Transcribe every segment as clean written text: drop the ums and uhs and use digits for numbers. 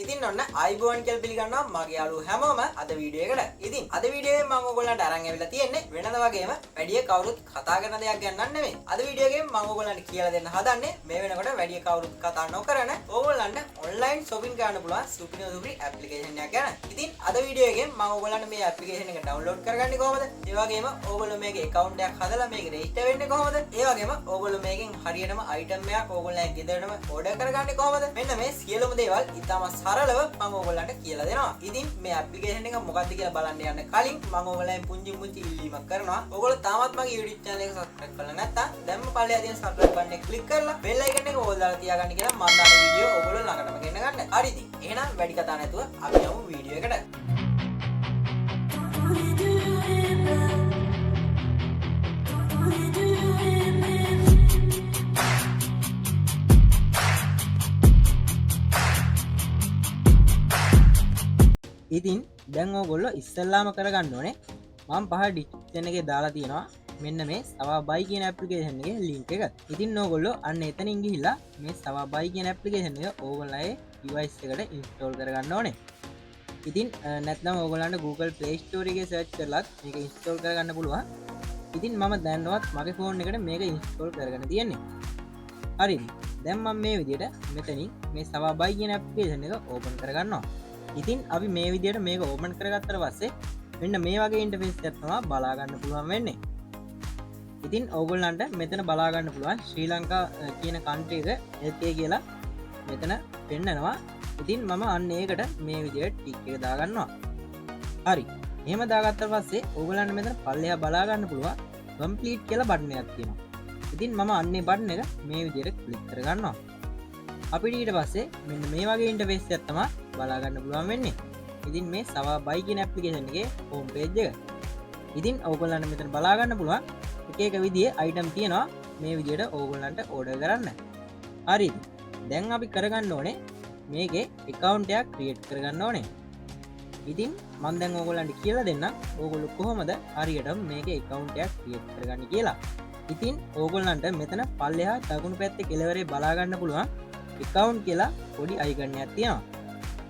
ඉතින් ඔන්න අයිබෝන් කියලා පිළිගන්නවා මගේ යාළුවෝ හැමෝම අද වීඩියෝ එකට. ඉතින් අද වීඩියෝ එකෙන් මම ඔයගොල්ලන්ට අරන් ඇවිල්ලා තියෙන්නේ වෙනද වගේම වැඩි කවුරුත් කතා කරන දෙයක් ගන්නක් නෙමෙයි. අද වීඩියෝ එකෙන් මම ඔයගොල්ලන්ට කියලා දෙන්න හදන්නේ මේ වෙනකොට වැඩි කවුරුත් කතා නොකරන ඔයගොල්ලන්ට ඔන්ලයින් shopping කරන්න පුළුවන් සුපිරි ඇප්ලිකේෂන් එකක් ගැන. ඉතින් අද වීඩියෝ එකෙන් මම ඔයගොල්ලන්ට මේ ඇප්ලිකේෂන් එක ඩවුන්ලෝඩ් කරගන්නේ කොහොමද? ඒ වගේම ඔයගොල්ලෝ මේකේ account එකක් හදලා මේක රෙජිස්ටර් වෙන්නේ කොහොමද? ඒ වගේම ඔයගොල්ලෝ මේකෙන් හරියටම item එකක් ඔයගොල්ලන්ගේ ගෙදරටම order කරගන්නේ කොහොමද? මෙන්න මේ සියලුම දේවල් ඉතාම සරලව මම ඔයගොල්ලන්ට කියලා දෙනවා. ඉතින් මේ ඇප්ලිකේෂන් එක මොකක්ද කියලා බලන්න යන්න කලින් මම ඔයගොල්ලන්ට පුංචි ඉල්ලීමක් කරනවා. ඔයගොල්ලෝ තාමත් මගේ YouTube channel එක subscribe කරලා නැත්නම් දැන්ම පල්ලෙහා තියෙන subscribe button එක click කරලා bell icon එක ඕල් දාලා තියාගන්න කියලා මම දාන වීඩියෝ ඔයගොල්ලෝ ළඟටම ගෙන්න ගන්න. හරි ඉතින් එහෙනම් වැඩි කතා නැතුව අපි යමු වීඩියෝ එකට. ඉතින් දැන් ඕගොල්ලෝ ඉස්සෙල්ලාම කරගන්න ඕනේ මම පහ ඩිස්ක්‍රිප්ෂන් එකේ දාලා තියෙනවා මෙන්න මේ සවාබයි කියන ඇප්ලිකේෂන් එකේ link එක. ඉතින් ඕගොල්ලෝ අන්න එතනින් ගිහිල්ලා මේ සවාබයි කියන ඇප්ලිකේෂන් එක ඕගොල්ලෝගේ device එකට install කරගන්න ඕනේ. ඉතින් නැත්නම් ඕගොල්ලන්ට Google Play Store එකේ search කරලත් මේක install කරගන්න පුළුවන්. ඉතින් මම දැන්වත් මගේ phone එකට මේක install කරගෙන තියෙන්නේ. හරිද? දැන් මම මේ විදිහට මෙතනින් මේ සවාබයි කියන ඇප්ලිකේෂන් එක open කරගන්නවා. ඉතින් අපි මේ විදිහට මේක ඕපන් කරගත්තට පස්සේ මෙන්න මේ වගේ ඉන්ටර්ෆේස් එකක් තමයි බලා ගන්න පුළුවන් වෙන්නේ. ඉතින් ඕගොල්ලන්ට මෙතන බලා ගන්න පුළුවන් ශ්‍රී ලංකා කියන කන්ට්‍රි එක LK කියලා මෙතන පෙන්නනවා. ඉතින් මම අන්න ඒකට මේ විදිහට ටික් එක දාගන්නවා. හරි. එහෙම දාගත්තට පස්සේ ඕගොල්ලන්ට මෙතන පල්ලෙහා බලා ගන්න පුළුවන් complete කියලා බටන් එකක් තියෙනවා. ඉතින් මම අන්නේ බටන් එක මේ විදිහට ක්ලික් කරගන්නවා. අපිට ඊට පස්සේ මෙන්න මේ වගේ ඉන්ටර්ෆේස් එකක් තමයි බලා ගන්න පුළුවන් වෙන්නේ. ඉතින් මේ සවාබයි කියන ඇප්ලිකේෂන් එකේ හෝම් පේජ් එක. ඉතින් ඕගොල්ලන්ට මෙතන බලා ගන්න පුළුවන් එක එක විදිහේ item තියෙනවා මේ විදිහට ඕගොල්ලන්ට order කරන්න. හරිද? දැන් අපි කරගන්න ඕනේ මේකේ account එකක් create කරගන්න ඕනේ. ඉතින් මම දැන් ඕගොල්ලන්ට කියලා දෙන්නම් ඕගොල්ලෝ කොහොමද හරියටම මේකේ account එකක් create කරගන්නේ කියලා. ඉතින් ඕගොල්ලන්ට මෙතන පල්ලෙහා දකුණු පැත්තේ කෙළවරේ බලා ගන්න පුළුවන් account කියලා පොඩි icon එකක් තියෙනවා.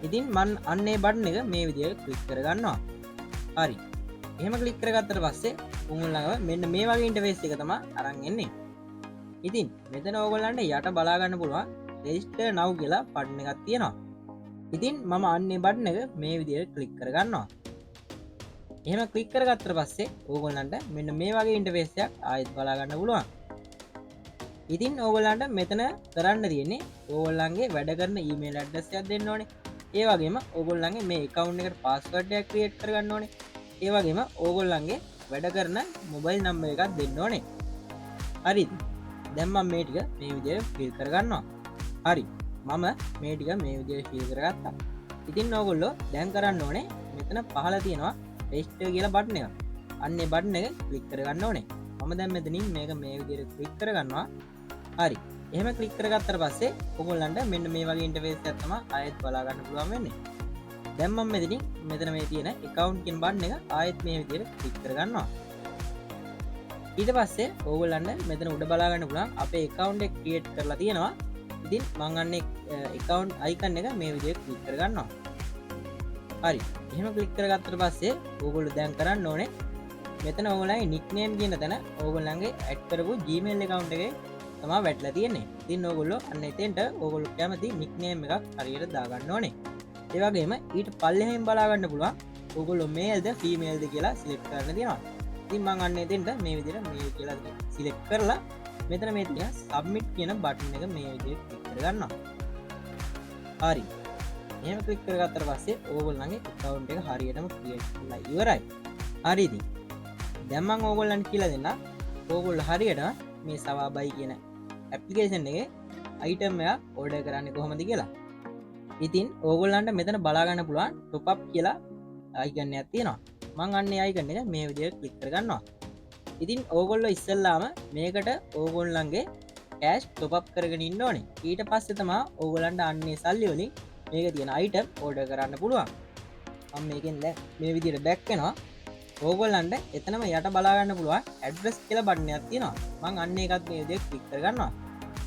ඉතින් මම අන්නේ බටන් එක මේ විදිහට ක්ලික් කරගන්නවා. හරි. එහෙම ක්ලික් කරගත්තට පස්සේ උන්ලඟම මෙන්න මේ වගේ ඉන්ටර්ෆේස් එක තමයි අරන් එන්නේ. ඉතින් මෙතන ඕගොල්ලන්ට යට බලා ගන්න පුළුවන් register now කියලා බටන් එකක් තියෙනවා. ඉතින් මම අන්නේ බටන් එක මේ විදිහට ක්ලික් කරගන්නවා. එහෙම ක්ලික් කරගත්තට පස්සේ ඕගොල්ලන්ට මෙන්න මේ වගේ ඉන්ටර්ෆේස් එකක් ආයෙත් බලා ගන්න පුළුවන්. ඉතින් ඕගොල්ලන්ට මෙතන කරන්න තියෙන්නේ ඕගොල්ලන්ගේ වැඩ කරන ඊමේල් ඇඩ්‍රස් එකක් දෙන්න ඕනේ. ඒ වගේම ඕගොල්ලන්ගේ මේ account එකට password එකක් create කරගන්න ඕනේ. ඒ වගේම ඕගොල්ලන්ගේ වැඩ කරන mobile number එකක් දෙන්න ඕනේ. හරිද? දැන් මම මේ ටික මේ විදිහට fill කරගන්නවා. හරි. මම මේ ටික මේ විදිහට fill කරගත්තා. ඉතින් ඕගොල්ලෝ දැන් කරන්න ඕනේ මෙතන පහළ තියෙනවා register කියලා බටන් එක. අන්න ඒ බටන් එක click කරගන්න ඕනේ. මම දැන් මෙතනින් මේක මේ විදිහට click කරගන්නවා. හරි. එහෙම ක්ලික් කරගත්තට පස්සේ ඔයගොල්ලන්ට මෙන්න මේ වගේ ඉන්ටර්ෆේස් එකක් තමයි ආයෙත් බලා ගන්න පුළුවන් වෙන්නේ. දැන් මම මෙතනින් මෙතන මේ තියෙන account කියන බටන් එක ආයෙත් මේ විදිහට ක්ලික් කරගන්නවා. ඊට පස්සේ ඔයගොල්ලන්ට මෙතන උඩ බලා ගන්න පුළුවන් අපේ account එක create කරලා තියෙනවා. ඉතින් මම අන්නේ account icon එක මේ විදිහට ක්ලික් කරගන්නවා. හරි. එහෙම ක්ලික් කරගත්තට පස්සේ ඔයගොල්ලෝ දැන් කරන්න ඕනේ මෙතන ඔයගොල්ලන්ගේ nickname කියන තැන ඔයගොල්ලන්ගේ add කරපු Gmail account එකේ තමා වැටලා තියෙන්නේ. ඉතින් ඕගොල්ලෝ අන්න එතෙන්ට ඕගොල්ලෝ කැමති නික්නේම් එකක් හරියට දාගන්න ඕනේ. ඒ වගේම ඊට පල්ලෙහෙන් බලා ගන්න පුළුවන් ඕගොල්ලෝ මේල්ද ෆීමේල්ද කියලා සිලෙක්ට් කරන්න තියෙනවා. ඉතින් මම අන්න එතෙන්ට මේ විදිහට මේල් කියලා සිලෙක්ට් කරලා මෙතන මේ තියෙන සබ්මිට් කියන බටන් එක මේ විදිහට ක්ලික් කරගන්නවා. හරි. එහෙම ක්ලික් කරගත්තට පස්සේ ඕගොල්ලන්ගේ account එක හරියටම ක්‍රියේට් කරලා ඉවරයි. හරි ඉතින්. දැන් මම ඕගොල්ලන්ට කියලා දෙන්න ඕගොල්ලෝ හරියට මේ සවාබයි කියන ඇප්ලිකේෂන් එකේ item එකක් order කරන්නේ කොහොමද කියලා. ඉතින් ඕගොල්ලන්ට මෙතන බලා ගන්න පුළුවන් top up කියලා icon එකක් තියෙනවා. මම අන්නේ icon එක මේ විදිහට ක්ලික් කරගන්නවා. ඉතින් ඕගොල්ලෝ ඉස්සෙල්ලාම මේකට ඕගොල්ලන්ගේ cash top up කරගෙන ඉන්න ඕනේ. ඊට පස්සේ තමයි ඕගොල්ලන්ට අන්නේ සල්ලි වලින් මේක තියෙන item order කරන්න පුළුවන්. මම මේකෙන් දැන් මේ විදිහට back වෙනවා. ඕගොල්ලන්ට එතනම යට බලා ගන්න පුළුවන් ඇඩ්‍රස් කියලා බටන් එකක් තියෙනවා. මම අන්න ඒකත් මේ විදිහට ක්ලික් කරගන්නවා.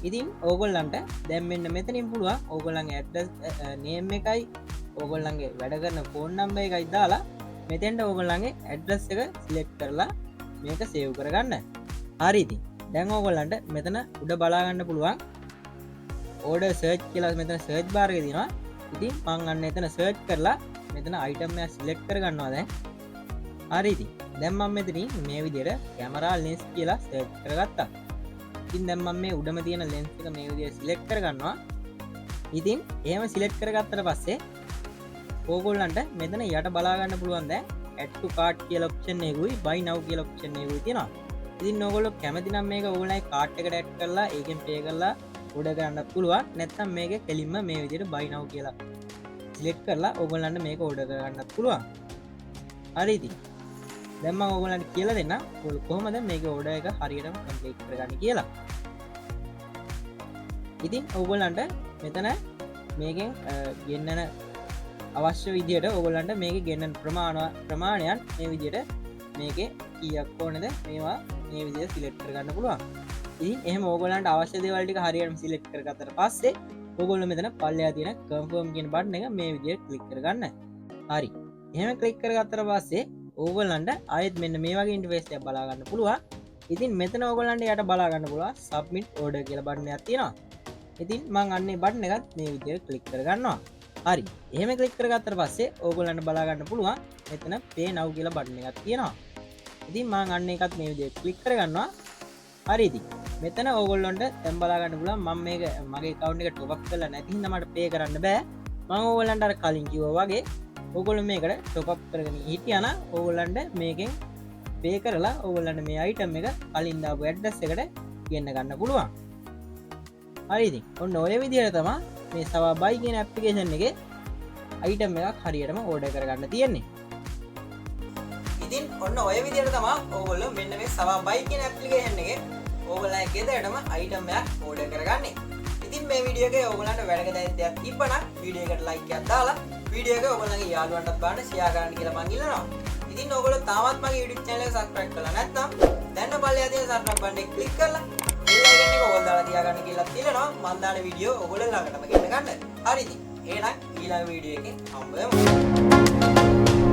ඉතින් ඕගොල්ලන්ට දැන් මෙන්න මෙතනින් පුළුවන් ඕගොල්ලන්ගේ ඇඩ්‍රස් නේම් එකයි ඕගොල්ලන්ගේ වැඩ කරන ෆෝන් නම්බර් එකයි දාලා මෙතෙන්ට ඕගොල්ලන්ගේ ඇඩ්‍රස් එක සිලෙක්ට් කරලා මේක සේව් කරගන්න. හරි ඉතින් දැන් ඕගොල්ලන්ට මෙතන උඩ බලා ගන්න පුළුවන් order search කියලා මෙතන search bar එකේ තියෙනවා. ඉතින් මම අන්න එතන search කරලා මෙතන item එක select කරගන්නවා දැන්. හරි ඉතින් දැන් මම මෙතනින් මේ විදිහට camera lens කියලා search කරගත්තා. ඉතින් දැන් මම මේ උඩම තියෙන lens එක මේ විදිහට select කරගන්නවා. ඉතින් එහෙම select කරගත්තට පස්සේ ඕගොල්ලන්ට මෙතන යට බලා ගන්න පුළුවන් දැන් add to cart කියලා option එකකුයි buy now කියලා option එකකුයි තියෙනවා. ඉතින් ඕගොල්ලෝ කැමති නම් මේක ඕගොල්ලන්ගේ cart එකට add කරලා ඒකෙන් pay කරලා order කරන්න පුළුවන්. නැත්නම් මේක කෙලින්ම මේ විදිහට buy now කියලා select කරලා ඕගොල්ලන්ට මේක order කරගන්නත් පුළුවන්. හරි ඉතින් දැන් මම ඕගොල්ලන්ට කියලා දෙන්න කොහොමද මේක order එක හරියටම complete කරගන්නේ කියලා. ඉතින් ඕගොල්ලන්ට මෙතන මේකෙන් ගෙන්නන අවශ්‍ය විදියට ඕගොල්ලන්ට මේකේ ගෙන්නන ප්‍රමාණයන් මේ විදියට මේකේ කීයක් ඕනද මේවා මේ විදියට සිලෙක්ට් කරගන්න පුළුවන්. ඉතින් එහෙම ඕගොල්ලන්ට අවශ්‍ය දේවල් ටික හරියටම සිලෙක්ට් කරගත්තට පස්සේ ඕගොල්ලෝ මෙතන පල්ලෙහා තියෙන confirm කියන බටන් එක මේ විදියට ක්ලික් කරගන්න. හරි. එහෙම ක්ලික් කරගත්තට පස්සේ ඕගොල්ලන්ට ආයෙත් මෙන්න මේ වගේ ඉන්ටර්ෆේස් එකක් බලා ගන්න පුළුවන්. ඉතින් මෙතන ඕගොල්ලන්ට යට බලා ගන්න පුළුවන් submit order කියලා බටන් එකක් තියෙනවා. ඉතින් මම අන්නේ බටන් එකත් මේ විදියට ක්ලික් කරගන්නවා. හරි. එහෙම ක්ලික් කරගත්තට පස්සේ ඕගොල්ලන්ට බලා ගන්න පුළුවන් මෙතන pay now කියලා බටන් එකක් තියෙනවා. ඉතින් මම අන්න එකත් මේ විදියට ක්ලික් කරගන්නවා. හරි ඉතින් මෙතන ඕගොල්ලන්ට දැන් බලා ගන්න පුළුවන් මම මේක මගේ account එක top up කරලා නැති හින්දා මට pay කරන්න බෑ. මම ඕගොල්ලන්ට අර කලින් කිව්වා වගේ ඕගොල්ලෝ මේකට top up කරගෙන හිටියා නම් ඕගොල්ලන්ට මේකෙන් pay කරලා ඕගොල්ලන්ට මේ item එක කලින් දාපු address එකට ගෙන්න ගන්න පුළුවන්. හරි ඉතින් ඔන්න ඔය විදිහට තමයි මේ සවා buy කියන application එකේ item එකක් හරියටම order කරගන්න තියෙන්නේ. ඉතින් ඔන්න ඔය විදිහට තමයි ඕගොල්ලෝ මෙන්න මේ සවා buy කියන application එකේ ඕගොල්ලන්ගේ ගෙදරටම item එකක් order කරගන්නේ. ඉතින් මේ වීඩියෝ එකේ ඕගොල්ලන්ට වැඩක දැනෙන දෙයක් තිබ්බනම් වීඩියෝ එකට like එකක් දාලා වීඩියෝ එක ඕගොල්ලන්ගේ යාළුවන්ටත් බලන්න share කරන්න කියලා මං ඉල්ලනවා. ඉතින් ඕගොල්ලෝ තාමත් මගේ YouTube channel එක subscribe කරලා නැත්නම් දැන් පල්ලෙහා තියෙන subscribe button එක click කරලා bell icon එක ඕල් දාලා තියාගන්න කියලා තියෙනවා. මම දාන වීඩියෝ ඕගොල්ලෝ ළඟටම ගෙන්න ගන්න. හරි ඉතින් එහෙනම් ඊළඟ වීඩියෝ එකේ හම්බ වෙමු.